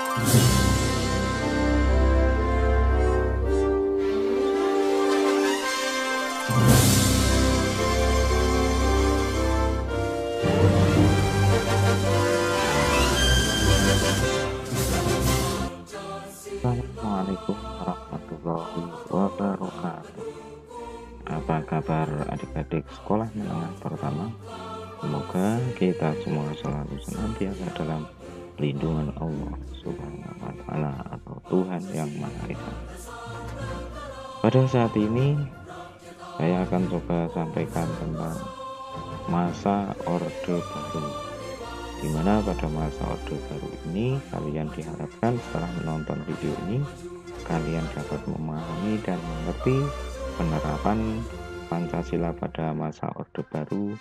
Assalamualaikum warahmatullahi wabarakatuh. Apa kabar adik-adik sekolah menengah pertama? Semoga kita semua selalu senantiasa dalam lindungan Allah Subhanahu wa Ta'ala atau Tuhan yang Maha Esa. Pada saat ini saya akan coba sampaikan tentang masa Orde Baru, di mana pada masa Orde Baru ini kalian diharapkan setelah menonton video ini kalian dapat memahami dan mengerti penerapan Pancasila pada masa Orde Baru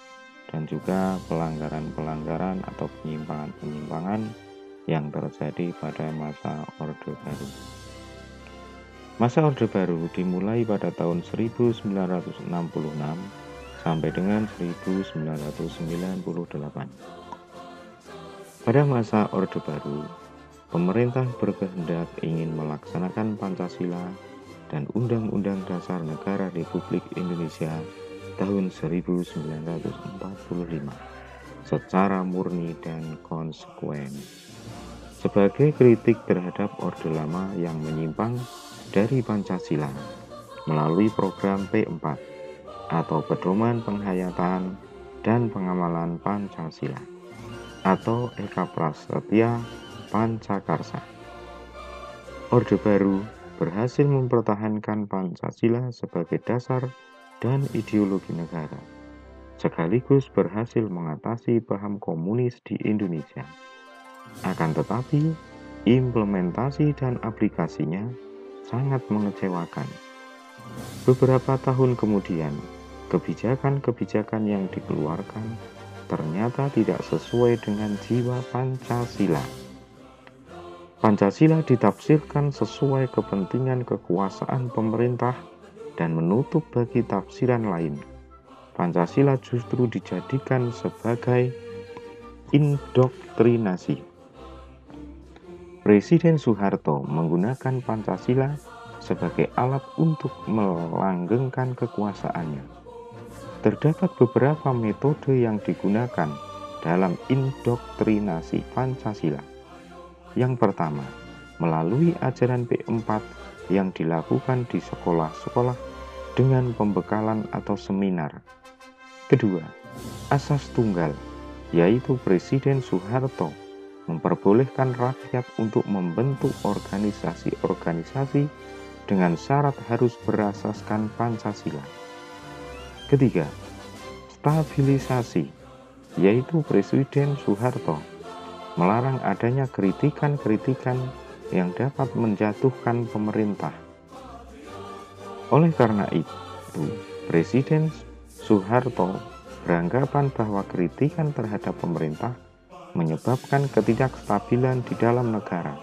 dan juga pelanggaran-pelanggaran atau penyimpangan-penyimpangan yang terjadi pada masa Orde Baru. Masa Orde Baru dimulai pada tahun 1966 sampai dengan 1998. Pada masa Orde Baru, pemerintah berkehendak ingin melaksanakan Pancasila dan Undang-Undang Dasar Negara Republik Indonesia tahun 1945 secara murni dan konsekuen. Sebagai kritik terhadap Orde Lama yang menyimpang dari Pancasila melalui program P4 atau Pedoman Penghayatan dan Pengamalan Pancasila atau Eka Prasetya Pancakarsa. Orde Baru berhasil mempertahankan Pancasila sebagai dasar dan ideologi negara, sekaligus berhasil mengatasi paham komunis di Indonesia. Akan tetapi, implementasi dan aplikasinya sangat mengecewakan. Beberapa tahun kemudian, kebijakan-kebijakan yang dikeluarkan ternyata tidak sesuai dengan jiwa Pancasila. Pancasila ditafsirkan sesuai kepentingan kekuasaan pemerintah dan menutup bagi tafsiran lain. Pancasila justru dijadikan sebagai indoktrinasi. Presiden Soeharto menggunakan Pancasila sebagai alat untuk melanggengkan kekuasaannya. Terdapat beberapa metode yang digunakan dalam indoktrinasi Pancasila. Yang pertama, melalui ajaran P4 yang dilakukan di sekolah-sekolah dengan pembekalan atau seminar. Kedua, asas tunggal, yaitu Presiden Soeharto memperbolehkan rakyat untuk membentuk organisasi-organisasi dengan syarat harus berasaskan Pancasila. Ketiga, stabilisasi, yaitu Presiden Soeharto melarang adanya kritikan-kritikan yang dapat menjatuhkan pemerintah. Oleh karena itu, Presiden Soeharto beranggapan bahwa kritikan terhadap pemerintah menyebabkan ketidakstabilan di dalam negara.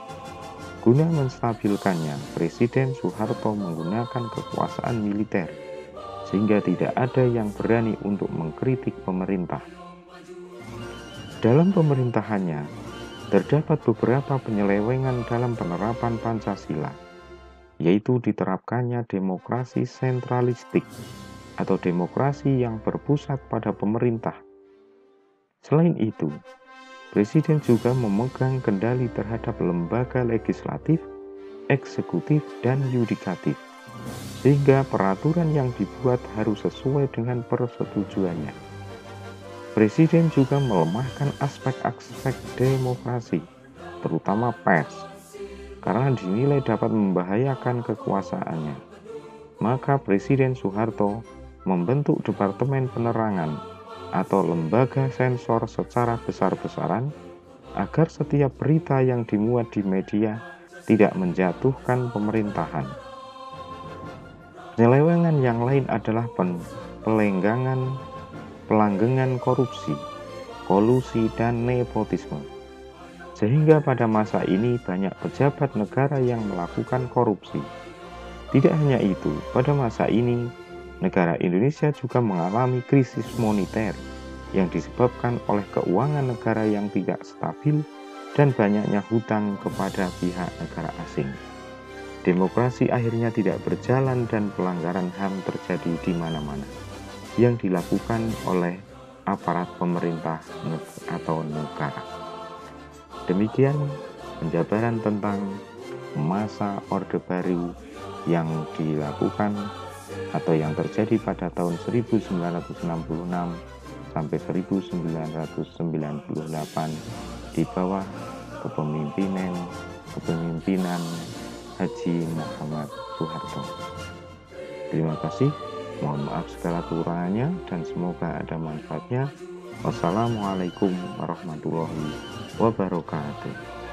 Guna menstabilkannya, Presiden Soeharto menggunakan kekuasaan militer, sehingga tidak ada yang berani untuk mengkritik pemerintah. Dalam pemerintahannya, terdapat beberapa penyelewengan dalam penerapan Pancasila, yaitu diterapkannya demokrasi sentralistik atau demokrasi yang berpusat pada pemerintah. Selain itu, Presiden juga memegang kendali terhadap lembaga legislatif, eksekutif, dan yudikatif, sehingga peraturan yang dibuat harus sesuai dengan persetujuannya. Presiden juga melemahkan aspek-aspek demokrasi, terutama pers, karena dinilai dapat membahayakan kekuasaannya. Maka Presiden Soeharto membentuk Departemen Penerangan atau lembaga sensor secara besar-besaran agar setiap berita yang dimuat di media tidak menjatuhkan pemerintahan. Penyelewengan yang lain adalah pelanggengan korupsi, kolusi, dan nepotisme. Sehingga pada masa ini banyak pejabat negara yang melakukan korupsi. Tidak hanya itu, pada masa ini negara Indonesia juga mengalami krisis moneter yang disebabkan oleh keuangan negara yang tidak stabil dan banyaknya hutang kepada pihak negara asing. Demokrasi akhirnya tidak berjalan dan pelanggaran HAM terjadi di mana-mana yang dilakukan oleh aparat pemerintah atau negara. Demikian penjabaran tentang masa Orde Baru yang dilakukan atau yang terjadi pada tahun 1966 sampai 1998 di bawah kepemimpinan Haji Muhammad Soeharto. Terima kasih, mohon maaf segala kekurangannya dan semoga ada manfaatnya. Wassalamualaikum warahmatullahi wabarakatuh.